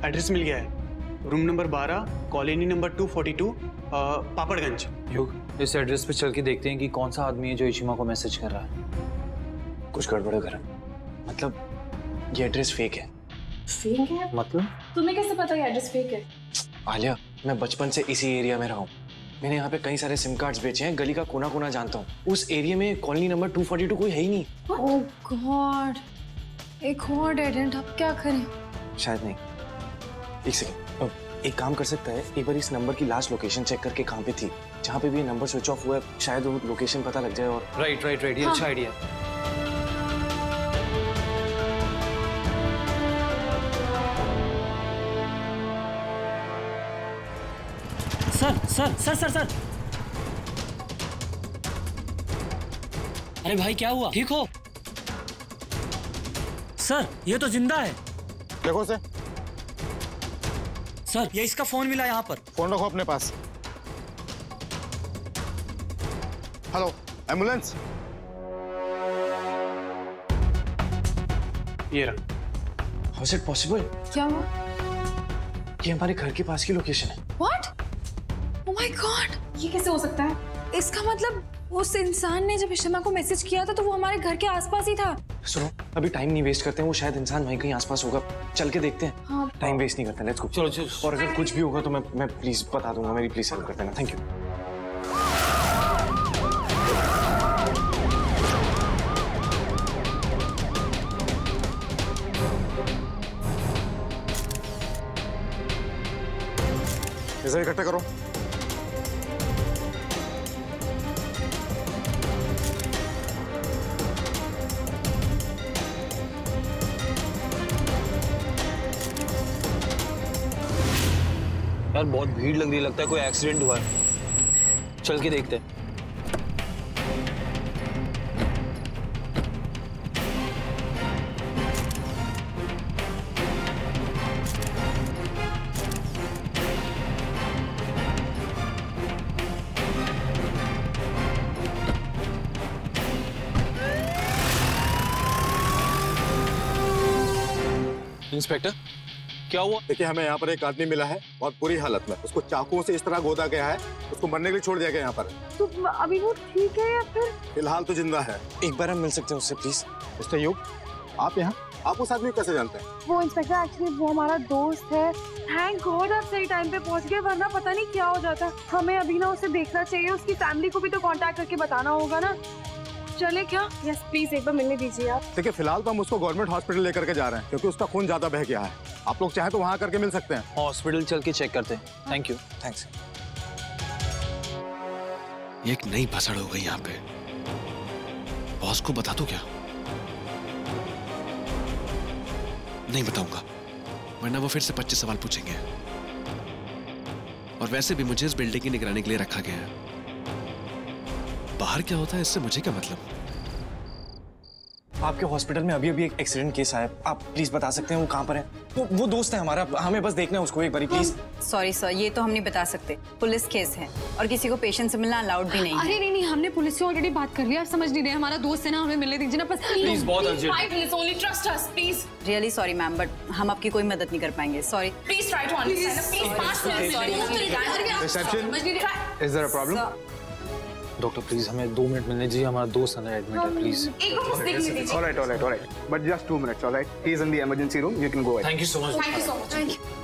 Address मिल गया है। Room number 12, colony number 242, पापड़गंज। युग, इस एड्रेस पे चल के देखते हैं कि कौन सा आदमी है जो इशिमा को मैसेज कर रहा है। कुछ गड़बड़ है घर। मतलब ये एड्रेस फेक है। फेक है? मतलब तुम्हें कैसे पता ये एड्रेस फेक है? आलिया, मैं बचपन से इसी एरिया में रहा हूँ। मैंने यहाँ पे कई सारे सिम कार्ड्स बेचे हैं, गली का कोना कोना जानता हूँ। उस एरिया में कॉलोनी नंबर 242 कोई है ही नहीं। ओह गॉड, एक और डेड एंड, अब क्या करें? शायद नहीं। एक सेकंड, एक काम कर सकता है, एक बार इस नंबर की लास्ट लोकेशन चेक करके कहाँ पे थी, जहाँ पे भी ये नंबर स्विच ऑफ हुआ है, शायद वो लोकेशन पता लग जाए। और राइट, ये अच्छा आइडिया है। सर अरे भाई क्या हुआ? ठीक हो? सर ये तो जिंदा है। देखो उसे। सर ये इसका फोन मिला यहाँ पर। फोन रखो अपने पास। Hello, ambulance. ये रहा। How is it possible? क्या हुआ? ये हमारे घर के पास की लोकेशन है। What? Oh my God! ये कैसे हो सकता है? इसका मतलब उस इंसान ने जब इशिमा को मैसेज किया था तो वो हमारे घर के आसपास ही था। सुनो, अभी टाइम नहीं वेस्ट करते हैं, वो शायद इंसान वहीं कहीं आसपास होगा। चल के देखते हैं। हाँ। टाइम वेस्ट नहीं करते, लेट्स गो। चलो। और अगर कुछ भी होगा तो मैं प्लीज बता दूंगा। मेरी प्लीज हेल्प कर देना। Thank you. इसे इकट्ठा करो। यार बहुत भीड़ लग रही है, लगता है कोई एक्सीडेंट हुआ है। चल के देखते हैं। इंस्पेक्टर, क्या हुआ? देखिए, हमें यहाँ पर एक आदमी मिला है बहुत बुरी हालत में। उसको चाकुओं से इस तरह गोदा गया है, उसको मरने के लिए छोड़ दिया गया यहाँ पर। तो अभी वो ठीक है या फिर? फिलहाल तो जिंदा है। एक बार हम मिल सकते हैं उससे प्लीज? मिस्टर युग, आप यहाँ? आप उस आदमी को कैसे जानते हैं? वो इंस्पेक्टर एक्चुअली वो हमारा दोस्त है। थैंक गॉड आप सही टाइम पे पहुंच गए, वरना पता नहीं क्या हो जाता। हमें अभी ना उसे देखना चाहिए, उसकी फैमिली को भी तो कांटेक्ट करके बताना होगा ना। चले क्या? यस प्लीज, एक बार मिलने दीजिए आप। देखिए, फिलहाल तो हम उसको गवर्नमेंट हॉस्पिटल लेकर के जा रहे हैं, क्योंकि उसका खून ज्यादा बह गया है। आप लोग चाहें तो वहाँ करके मिल सकते हैं। हॉस्पिटल चल के चेक करते हैं। Thank you. थैंक्स। ये एक नई भसड़ हो गई यहाँ पे। बॉस को बता दो क्या? नहीं बताऊंगा, वरना वो फिर से 25 सवाल पूछेंगे। और वैसे भी मुझे इस बिल्डिंग की निगरानी के लिए रखा गया है। बाहर क्या होता है इससे मुझे क्या मतलब? आपके हॉस्पिटल में अभी एक एक्सीडेंट केस आया, आप प्लीज बता सकते हैं वो कहाँ पर है? वो दोस्त है हमारा, हमें बस देखना है उसको एक बारी प्लीज। सॉरी सर, ये तो हम नहीं बता सकते, पुलिस केस है और किसी को पेशेंट से मिलना अलाउड भी नहीं है। अरे नहीं, हमने पुलिस से ऑलरेडी बात कर लिया, आप समझ नहीं रहे। हमारा दोस्त है ना, हमें मिलने दीजिए ना बस प्लीज। बहुत urgent. 5 minutes only, trust us, please. Really sorry ma'am, but हम आपकी कोई मदद नहीं कर पाएंगे। Sorry. Please try to understand. Please 5 minutes. Reception, is there a problem? Doctor please हमें 2 मिनट मिलने दीजिए, हमारा दोस्त अंदर एडमिट है प्लीज। एक बार बस देखने दीजिए। All right. But just 2 minutes, all right? He is in the emergency room. You can go ahead. Thank you so much. Thank you so much. Thank you.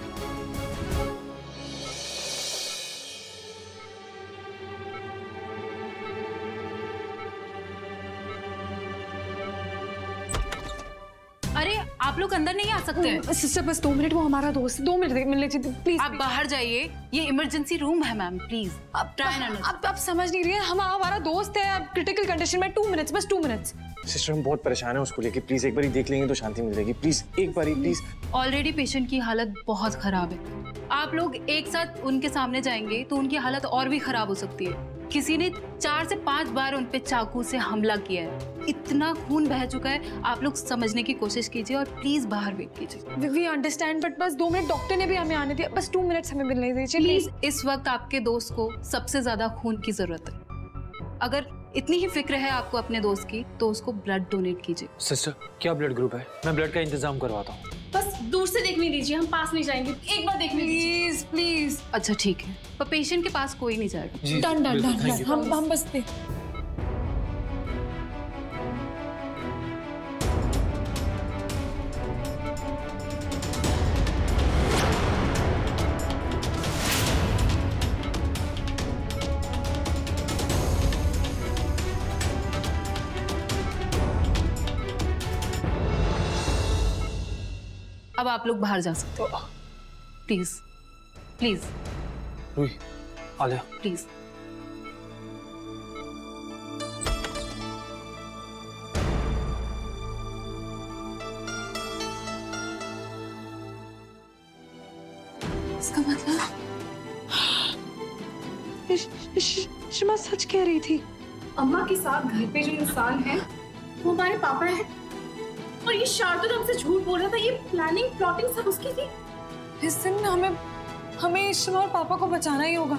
अरे आप लोग अंदर नहीं आ सकते। सिस्टर बस 2 मिनट, वो हमारा दोस्त, 2 मिनट मिलने चाहिए प्लीज। आप बाहर जाइए, ये इमरजेंसी रूम है मैम, प्लीज। आप समझ नहीं रही है, हमारा दोस्त है अब क्रिटिकल कंडीशन में। 2 मिनट्स, बस 2 मिनट्स। सिस्टर हम बहुत परेशान है उसको लेके, प्लीज एक बार देख लेंगे तो शांति मिल जाएगी। प्लीज एक बार प्लीज। ऑलरेडी पेशेंट की हालत बहुत खराब है। आप लोग एक साथ उनके सामने जाएंगे तो उनकी हालत और भी खराब हो सकती है। किसी ने 4 से 5 बार उन पे चाकू से हमला किया है, इतना खून बह चुका है। आप लोग समझने की कोशिश कीजिए और प्लीज बाहर वेट कीजिए। वी अंडरस्टैंड, बट बस 2 मिनट, डॉक्टर ने भी हमें आने दिया, बस 2 मिनट्स हमें मिलने दीजिए प्लीज। इस वक्त आपके दोस्त को सबसे ज्यादा खून की जरूरत है। अगर इतनी ही फिक्र है आपको अपने दोस्त की तो उसको ब्लड डोनेट कीजिए। सिस्टर क्या ब्लड ग्रुप है? मैं ब्लड का इंतजाम करवाता हूँ। बस दूर से देखने दीजिए, हम पास नहीं जाएंगे, एक बार देखने दीजिए प्लीज प्लीज। अच्छा ठीक है, पर पेशेंट के पास कोई नहीं जाएगा। डन डन डन, हम बस दे। अब आप लोग बाहर जा सकते हो, प्लीज प्लीज रूही, आ जा। प्लीज। इसका मतलब शिमा सच कह रही थी। अम्मा के साथ घर पे जो इंसान है वो हमारे पापा है, और ये शार्दुल हमसे झूठ बोल रहा था। ये प्लानिंग प्लॉटिंग सब उसकी थी। इस दिन हमें शिमा और पापा को बचाना ही होगा।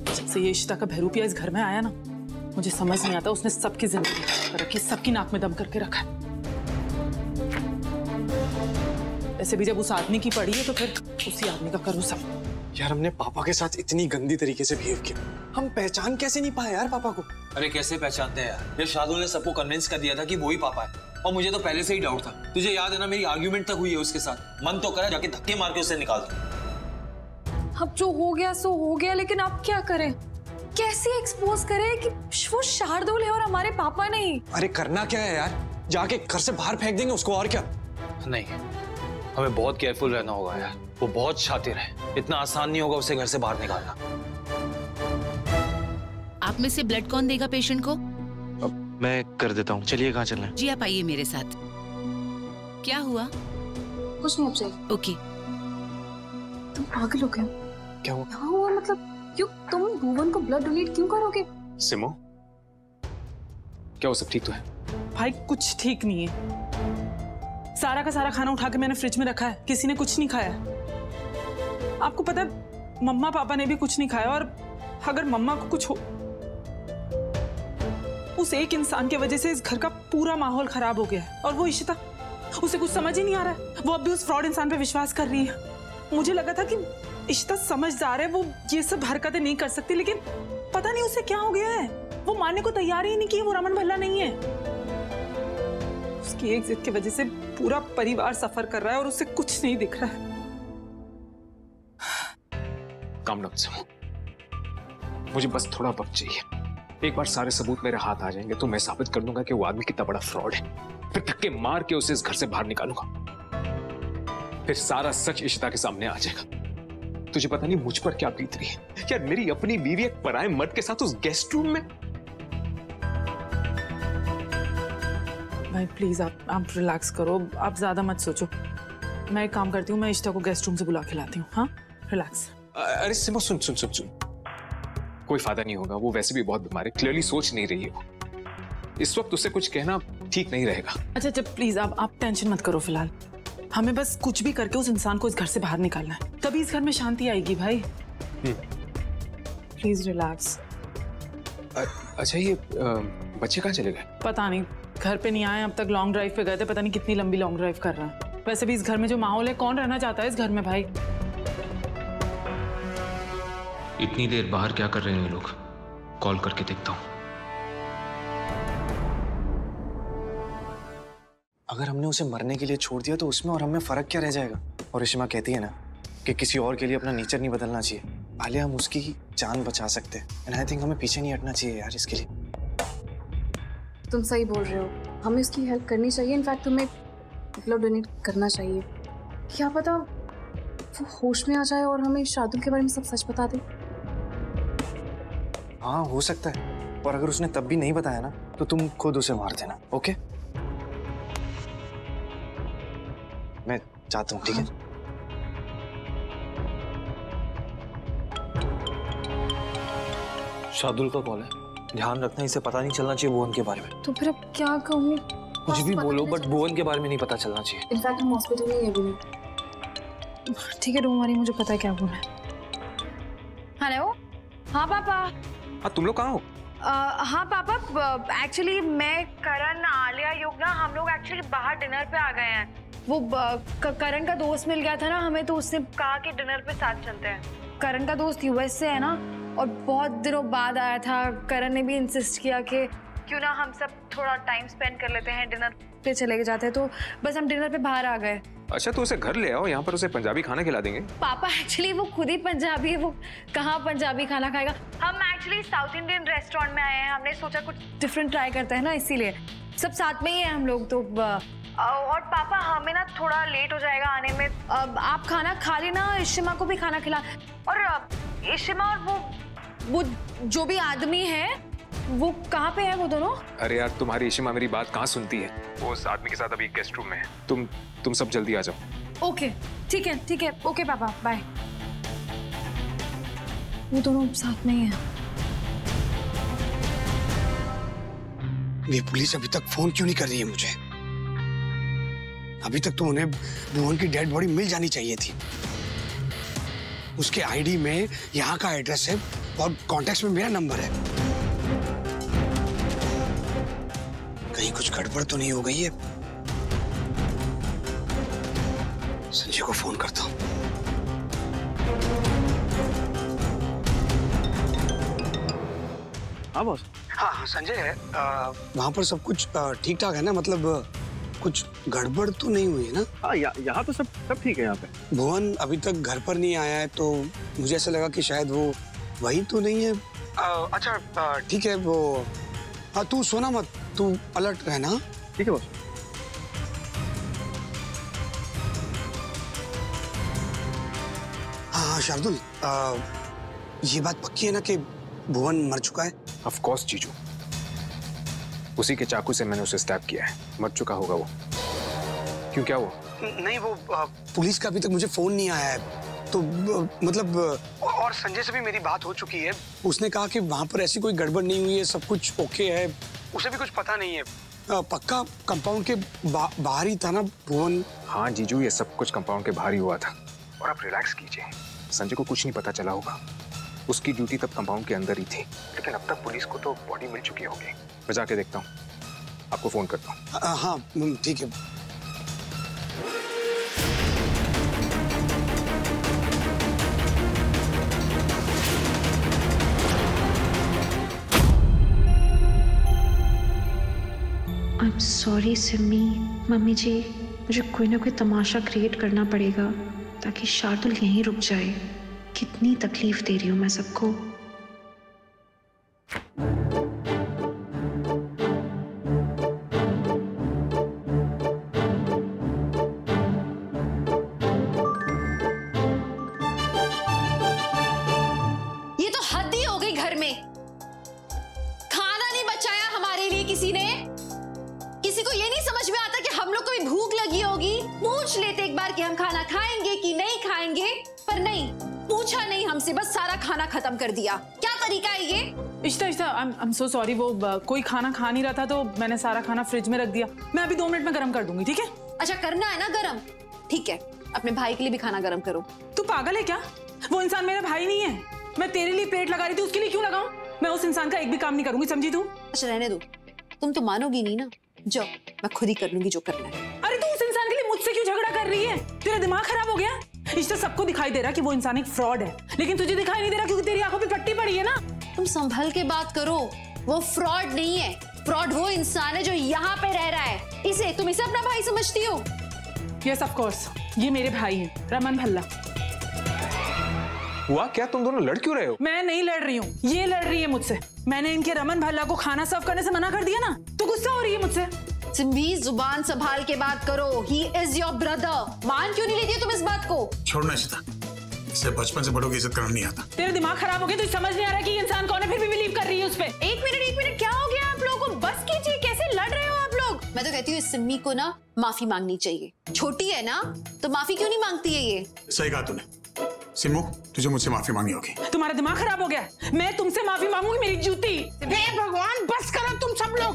जब से ये इशिता का बहरूपिया इस घर में आया ना, मुझे समझ नहीं आता उसने सबकी जिंदगी कर रखी, सबकी नाक में दम करके रखा है। ऐसे भी जब उस आदमी की पड़ी है तो फिर उसी आदमी का करूँ सब। यार हमने पापा के साथ इतनी गंदी तरीके से बिहेव किया, हम पहचान कैसे नहीं पाए यार पापा को? अरे कैसे पहचानते हैं यार, ये शार्दुल ने सबको कन्विंस कर दिया था कि वो ही पापा है, और मुझे तो पहले से ही डाउट था। तुझे याद है ना, मेरी आर्ग्यूमेंट तक हुई है उसके साथ। मन तो करा जाके धक्के मार के उसे निकाल दो। अब जो हो गया सो हो गया, लेकिन अब क्या करें? कैसे एक्सपोज करें कि वो शार्दुल है और हमारे पापा नहीं? अरे करना क्या है यार, जाके घर से बाहर फेंक देंगे उसको, और क्या? नहीं, हमें बहुत केयरफुल रहना होगा यार, वो बहुत शातिर है, इतना आसान नहीं होगा उसे घर से बाहर निकालना। आप में से ब्लड कौन देगा पेशेंट को? मैं कर देता हूँ, चलिए कहाँ चलना है? जी आप आइए मेरे साथ। क्या हुआ? कुछ नहीं, अब चाहिए। ओके। तुम पागल हो गए? क्या हुआ? क्या हुआ मतलब? क्यों तुम भुवन को ब्लड डोनेट क्यों करोगे? सिमो, क्या वो सब ठीक तो है? भाई कुछ ठीक नहीं है। सारा का सारा खाना उठा के मैंने फ्रिज में रखा है, किसी ने कुछ नहीं खाया। आपको पता है मम्मा पापा ने भी कुछ नहीं खाया, और अगर मम्मा को कुछ हो, उस एक इंसान की वजह से इस घर का पूरा माहौल खराब हो गया है। और वो इशिता, उसे कुछ समझ ही नहीं आ रहा है, वो अब भी उस फ्रॉड इंसान पे विश्वास कर रही है। मुझे लगा था कि इशिता समझदार है, वो ये सब हरकतें नहीं कर सकती, लेकिन पता नहीं उसे क्या हो गया है, वो मानने को तैयार ही नहीं कि वो रमन भल्ला नहीं है। उसकी एक जिद की वजह से पूरा परिवार सफर कर रहा है और उसे कुछ नहीं दिख रहा है। काम डाउन सिमो, मुझे बस थोड़ा वक्त चाहिए। एक बार सारे सबूत मेरे हाथ आ जाएंगे तो मैं साबित कर दूंगा कि वो आदमी कितना बड़ा फ्रॉड है। फिर धक्के मार के उसे इस घर से बाहर निकालूंगा, फिर सारा सच इशिता के सामने आ जाएगा। तुझे पता नहीं मुझ पर क्या बीत रही है यार, मेरी अपनी बीवी एक पराये मर्द के साथ उस गेस्ट रूम में। भाई प्लीज आप रिलैक्स करो, आप ज्यादा मत सोचो। मैं एक काम करती हूँ, मैं इशिता को गेस्ट रूम से बुला के लाती हूँ। हाँ रिलैक्स। अरे सिमो सुन सुन सुन सुन, कोई फायदा नहीं होगा, वो वैसे भी बहुत बीमार है, क्लियरली सोच नहीं रही है वो। इस वक्त उसे कुछ कहना ठीक नहीं रहेगा। अच्छा अच्छा प्लीज आप टेंशन मत करो फिलहाल, हमें बस कुछ भी करके उस इंसान को इस घर से बाहर निकालना है, तभी इस घर में शांति आएगी। भाई प्लीज रिलैक्स। अच्छा ये बच्चे कहाँ चले गए? पता नहीं, घर पे नहीं आए अब तक, लॉन्ग ड्राइव पे गए थे, पता नहीं कितनी लंबी लॉन्ग ड्राइव कर रहे हैं। वैसे भी इस घर में जो माहौल है, कौन रहना चाहता है इस घर में भाई? इतनी देर बाहर क्या कर रहे हैं ये लोग? कॉल करके देखता हूँ। अगर हमने उसे मरने के लिए छोड़ दिया तो उसमें और हमें फर्क क्या रह जाएगा? और रिशिमा कहती है ना कि किसी और के लिए अपना नेचर नहीं बदलना चाहिए। पहले हम उसकी जान बचा सकते हैं, एंड आई थिंक हमें पीछे नहीं हटना चाहिए यार इसके लिए। तुम सही बोल रहे हो, हमें उसकी हेल्प करनी चाहिए। इनफैक्ट तुम्हें ब्लड डोनेट करना चाहिए। क्या पता वो होश में आ जाए और हमें शार्दुल के बारे में सब सच बता दे। हाँ हो सकता है, और अगर उसने तब भी नहीं बताया ना तो तुम खुद उसे मार देना। ओके मैं जाता हूँ, ठीक है? शार्दुल का कॉल है, ध्यान रखना, इसे पता नहीं चलना चाहिए भुवन के बारे में। तो फिर अब क्या कहूँ? कुछ भी बोलो बट भुवन के बारे में नहीं पता चलना चाहिए। इनफैक्ट हम हॉस्पिटल में ही अभी। ठीक है डोंट वरी, मुझे पता है क्या बोलना है। हेलो। हाँ पापा। हाँ तुम लोग कहाँ हो? हाँ पापा, एक्चुअली मैं करण आलिया युग ना हम लोग एक्चुअली बाहर डिनर पे आ गए हैं। वो करण का दोस्त मिल गया था ना हमें, तो उसने कहा कि डिनर पे साथ चलते हैं। करण का दोस्त यूएस से है ना, और बहुत दिनों बाद आया था। करण ने भी इंसिस्ट किया कि क्यों ना हम सब थोड़ा टाइम स्पेंड कर लेते हैं, डिनर पे चले जाते हैं। तो बस हम डिनर पे बाहर आ गए। अच्छा तो उसे घर ले आओ, यहाँ पर उसे पंजाबी खाना खिला देंगे। पापा एक्चुअली वो खुद ही पंजाबी है, वो कहाँ पंजाबी खाना खाएगा। हम एक्चुअली साउथ इंडियन रेस्टोरेंट में आए हैं, हमने सोचा कुछ डिफरेंट ट्राई करते हैं ना, इसीलिए सब साथ में ही है हम लोग। तो और पापा हमें ना थोड़ा लेट हो जाएगा आने में, आप खाना खा लेना, इशिमा को भी खाना खिला। और इशिमा और वो जो भी आदमी है वो कहाँ पे है वो दोनों? अरे यार तुम्हारी इशिमा मेरी बात कहाँ सुनती है, वो उस आदमी के साथ अभी गेस्ट रूम में है। तुम सब जल्दी आ जाओ। ओके ठीक है, ओके पापा बाय। वो दोनों साथ में ही है। ये पुलिस अभी तक फोन क्यों नहीं कर रही है मुझे? अभी तक तो उन्हें भुवन की डेड बॉडी मिल जानी चाहिए थी। उसके आईडी में यहाँ का एड्रेस है और कॉन्टेक्ट्स में मेरा नंबर है। कहीं कुछ गड़बड़ तो नहीं हो गई है? संजय को फोन करता हूँ। हाँ बॉस। हाँ संजय है। वहाँ पर सब कुछ ठीक ठाक है ना? मतलब कुछ गड़बड़ तो नहीं हुई है ना? हाँ यहाँ तो सब ठीक है। यहाँ पे भुवन अभी तक घर पर नहीं आया है, तो मुझे ऐसा लगा कि शायद वो वही तो नहीं है। अच्छा ठीक है। वो हाँ तू सोना मत, तू अलर्ट रहना। ठीक है बॉस। हाँ शार्दुल, ये बात पक्की है ना कि भुवन मर चुका है? ऑफ कोर्स जीजू, उसी के चाकू से मैंने उसे स्टैब किया है। मर चुका होगा वो। क्यों, क्या हुआ? नहीं वो पुलिस का अभी तक मुझे फोन नहीं आया है, तो मतलब और संजय से भी मेरी बात हो चुकी है। उसने कहा कि वहां पर ऐसी कोई गड़बड़ नहीं हुई है, सब कुछ ओके है, उसे भी कुछ पता नहीं है। पक्का कंपाउंड के बाहर ही था ना भुवन? हाँ जीजू, ये सब कुछ कंपाउंड के बाहर ही हुआ था। और आप रिलैक्स कीजिए, संजय को कुछ नहीं पता चला होगा। उसकी ड्यूटी तब कंपाउंड के अंदर ही थी, लेकिन अब तक पुलिस को तो बॉडी मिल चुकी होगी। मैं जाके देखता हूँ, आपको फोन करता हूँ। हाँ ठीक है। I am sorry Simi. Mummy ji, मुझे कोई ना कोई तमाशा क्रिएट करना पड़ेगा ताकि शार्दुल यहीं रुक जाए। कितनी तकलीफ दे रही हूँ मैं सबको। ये तो हद ही हो गई। घर में खाना नहीं बचाया हमारे लिए किसी ने। किसी को ये नहीं समझ में आता कि हम लोग को भी भूख लगी होगी। पूछ लेते एक बार कि हम खाना खाएंगे कि नहीं खाएंगे, पर नहीं, पूछा नहीं हमसे, बस सारा खाना खत्म कर दिया। क्या तरीका है ये? इश्ता आई एम सो सॉरी। वो कोई खाना खा नहीं रहा था तो मैंने सारा खाना फ्रिज में रख दिया। मैं अभी 2 मिनट में गर्म कर दूंगी, ठीक है? अच्छा करना है ना गरम, ठीक है। अपने भाई के लिए भी खाना गरम करो। तू पागल है क्या? वो इंसान मेरा भाई नहीं है। मैं तेरे लिए प्लेट लगा रही थी, उसके लिए क्यों लगाऊं? मैं उस इंसान का एक भी काम नहीं करूंगी, समझी तू? अच्छा रहने दो, तुम तो मानोगी नहीं ना। जाओ, मैं खुद ही कर लूंगी जो करना है। अरे तू उस इंसान के लिए मुझसे क्यों झगड़ा कर रही है? तेरा दिमाग खराब हो गया? इस सबको दिखाई दे रहा कि वो इंसान एक फ्रॉड है, लेकिन तुझे दिखाई नहीं दे रहा क्योंकि तेरी आंखों पे पट्टी पड़ी है ना। तुम संभल के बात करो। वो फ्रॉड नहीं है। फ्रॉड वो इंसान है जो यहाँ पे रह रहा है। तुम इसे अपना भाई समझती हो? यस ऑफ कोर्स, ये मेरे भाई हैं, रमन भल्ला। हुआ क्या? तुम दोनों लड़ क्यों रहे हो? मैं नहीं लड़ रही हूँ, ये लड़ रही है मुझसे। मैंने इनके रमन भल्ला को खाना सर्व करने से मना कर दिया ना, तो गुस्सा हो रही है मुझसे। सिम्बी, जुबान संभाल के बात करो। He is your brother. मान क्यों नहीं लेती हो तुम इस बात को? छोड़ना इशिता, इसे बचपन से बड़ों की इज्जत करना नहीं आता। तेरा दिमाग खराब हो गया? तुझे समझ नहीं आ रहा कि इंसान कौन है, फिर भी बिलीव कर रही है उस पे। एक मिनट, क्या हो गया आप लोगों को? बस कीजिए, कैसे लड़ रहे हो आप लोग? मैं तो कहती हूँ इस सिम्मी को ना माफी मांगनी चाहिए। छोटी है ना, तो माफी क्यों नहीं मांगती है ये? सही कहा तूने सिम्मू, तुझे मुझसे माफी मांगनी होगी। तुम्हारा दिमाग खराब हो गया? मैं तुमसे माफी मांगूंगी, मेरी जूती। हे भगवान, बस करो तुम सब लोग।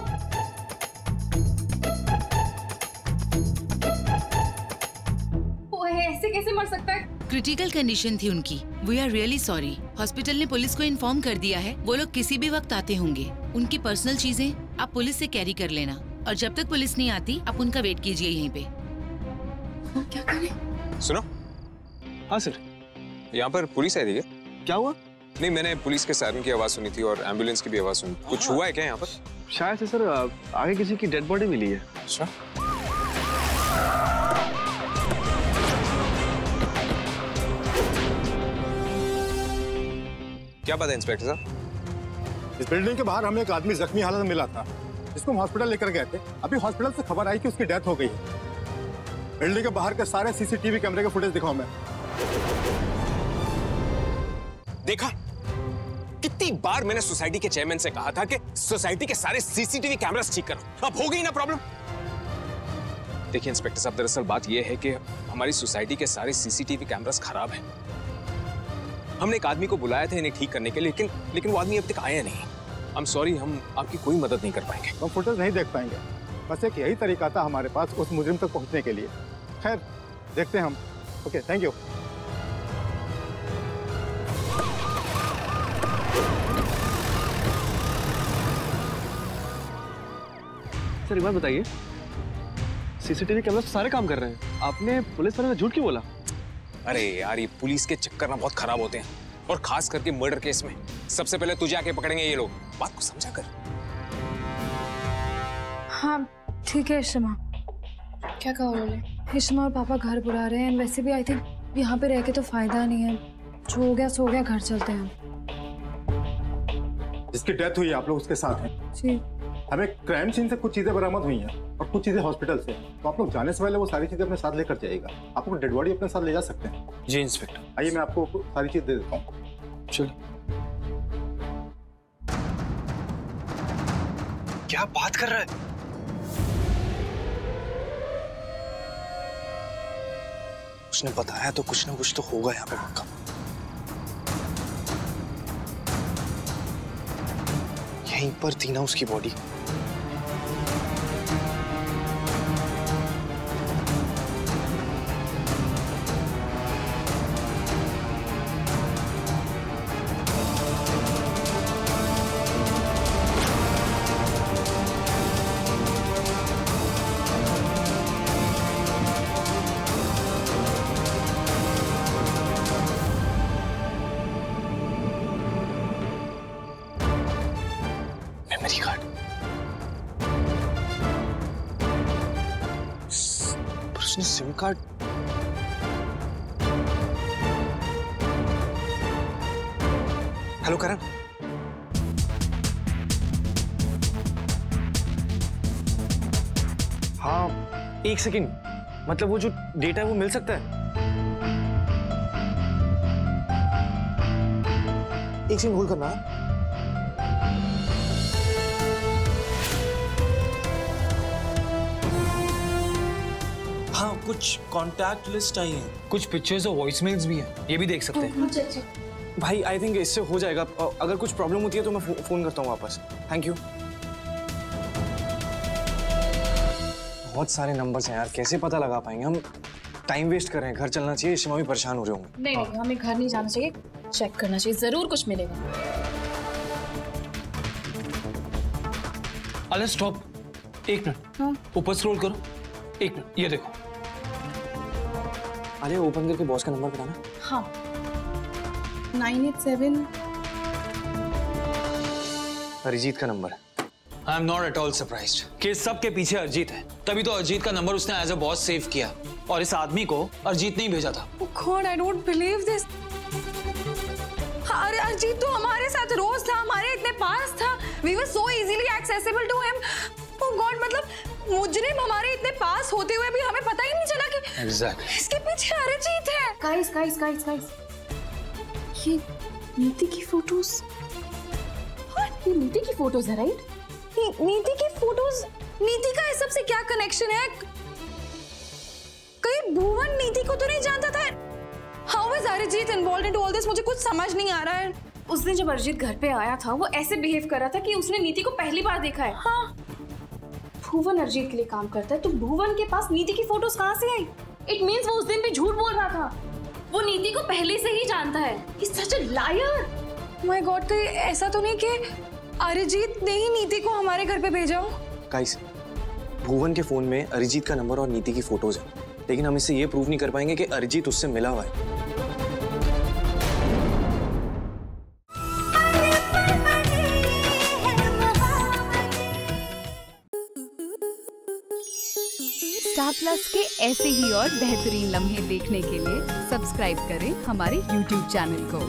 वो ऐसे कैसे मर सकता है? क्रिटिकल कंडीशन थी उनकी। We are really sorry. Hospital ने पुलिस को इन्फॉर्म कर दिया है, वो लोग किसी भी वक्त आते होंगे। उनकी पर्सनल चीजें आप पुलिस से कैरी कर लेना, और जब तक पुलिस नहीं आती आप उनका वेट कीजिए यहीं पे। क्या करें? सुनो। हाँ सर, यहाँ पर पुलिस आई थी क्या? क्या हुआ? नहीं, मैंने पुलिस के सायरन की आवाज सुनी थी और एम्बुलेंस की भी आवाज सुनी। कुछ हुआ है क्या यहाँ पर? शायद से सर, आगे किसी की डेड बॉडी मिली है। अच्छा। क्या बात है इंस्पेक्टर साहब? इस बिल्डिंग के बाहर हमें एक आदमी जख्मी हालत में मिला था, जिसको हम हॉस्पिटल लेकर गए थे। अभी हॉस्पिटल से खबर आई कि उसकी डेथ हो गई है। बिल्डिंग के बाहर के सारे सीसीटीवी कैमरे के फुटेज दिखाओ मैं। देखा, कितनी बार मैंने सोसाइटी के चेयरमैन से कहा था कि सोसाइटी के सारे सीसीटीवी कैमरास ठीक करो। अब हो गई ना प्रॉब्लम। देखिए इंस्पेक्टर साहब, दरअसल बात यह है कि हमारी सोसाइटी के सारे सीसीटीवी कैमरास खराब हैं। हमने एक आदमी को बुलाया था इन्हें ठीक करने के लिए, लेकिन वो आदमी अब तक आया नहीं। आई एम सॉरी, हम आपकी कोई मदद नहीं कर पाएंगे। हम फुटेज नहीं देख पाएंगे। बस एक यही तरीका था हमारे पास उस मुजरिम तक पहुंचने के लिए। खैर, देखते हैं हम। Okay, thank you. सर एक बात बताइए, सीसीटीवी कैमरा तो सारे काम कर रहे हैं, आपने पुलिस वाले में झूठ क्यों बोला? अरे यार, ये पुलिस के चक्कर ना बहुत खराब होते हैं, और खास करके मर्डर केस में। सबसे पहले तुझे आके पकड़ेंगे ये लोग, बात को समझा कर। हाँ ठीक है इशिमा। क्या कहा उन्होंने? इशिमा और पापा घर बुला रहे हैं। वैसे भी आई थिंक यहाँ पे रह के तो फायदा नहीं है। जो हो गया सो गया, घर चलते हैं। जिसकी डेथ हुई है आप लोग उसके साथ हैं? जी। हमें क्राइम सीन से कुछ चीजें बरामद हुई हैं और कुछ चीजें हॉस्पिटल से। तो आप लोग जाने से पहले वो सारी चीजें अपने साथ लेकर जाइएगा। आप लोग डेड बॉडी अपने साथ ले जा सकते हैं। जी इंस्पेक्टर। आइए, मैं आपको सारी चीज दे देता हूँ। चलिए। क्या बात कर रहा है? उसने बताया तो कुछ ना कुछ तो होगा यहाँ पे पक्का। यहीं पर थी ना उसकी बॉडी। Memory card. उसने सिम कार्ड। हेलो करण। हाँ एक सेकंड, मतलब वो जो डेटा है वो मिल सकता है? एक सेकंड होल्ड करना। हाँ, कुछ कांटेक्ट लिस्ट आई है, कुछ पिक्चर्स और वॉइसमेल्स भी हैं, ये भी देख सकते हैं। भाई आई थिंक इससे हो जाएगा। अगर कुछ प्रॉब्लम होती है तो मैं फोन करता हूँ वापस। Thank you. बहुत सारे नंबर्स हैं यार, कैसे पता लगा पाएंगे हम? टाइम वेस्ट कर रहे हैं, घर चलना चाहिए। शिमा भी परेशान हो रहे होंगे। नहीं नहीं, हमें घर नहीं जाना चाहिए, चेक करना चाहिए, जरूर कुछ मिलेगा। अरे स्टॉप, एक मिनट, ऊपर स्क्रॉल करो। एक मिनट, ये देखो। अरे ओपन करके बॉस का नंबर बताना। हाँ 987। अरिजीत का नंबर है। I am not at all surprised कि सबके पीछे अरिजीत है। तभी तो अरिजीत का नंबर उसने एज अ बॉस सेव किया, और इस आदमी को अरिजीत ने ही भेजा था। Oh God, I don't believe this. अरे अरिजीत तो हमारे साथ रोज था, हमारे इतने पास था। We were so easily accessible to him. Oh God, मतलब मुजरिम हमारे इतने पास होते हुए भी हमें पता ही नहीं चला कि Exactly. इसके पीछे अरिजीत है। Guys, ये नीति की फोटोज। ये नीति की फोटोज है, राइट? नीति की फोटोज। नीति का इस सब से क्या कनेक्शन है? कहीं भुवन नीति को तो नहीं जानता था? How is Arijit involved into all this? मुझे कुछ समझ नहीं आ रहा है। उस दिन जब अरिजीत घर पे आया था, वो ऐसे बिहेव कर रहा था कि उसने नीति को पहली बार देखा है। हाँ, भुवन अरिजीत के लिए काम करता है, तो भुवन के पास नीति की फोटोज कहाँ से आई? It means वो उस दिन भी झूठ बोल रहा था। वो नीति को पहले से ही जानता है। He's such a liar. My God, तो ऐसा तो नहीं कि अरिजीत ने ही नीति को हमारे घर पे भेजा हो? गाइस, भुवन के फोन में अरिजीत का नंबर और नीति की फोटोज है, लेकिन हम इससे ये प्रूव नहीं कर पाएंगे कि अरिजीत उससे मिला हुआ है। स्टार प्लस के ऐसे ही और बेहतरीन लम्हे देखने के लिए सब्सक्राइब करें हमारे YouTube चैनल को।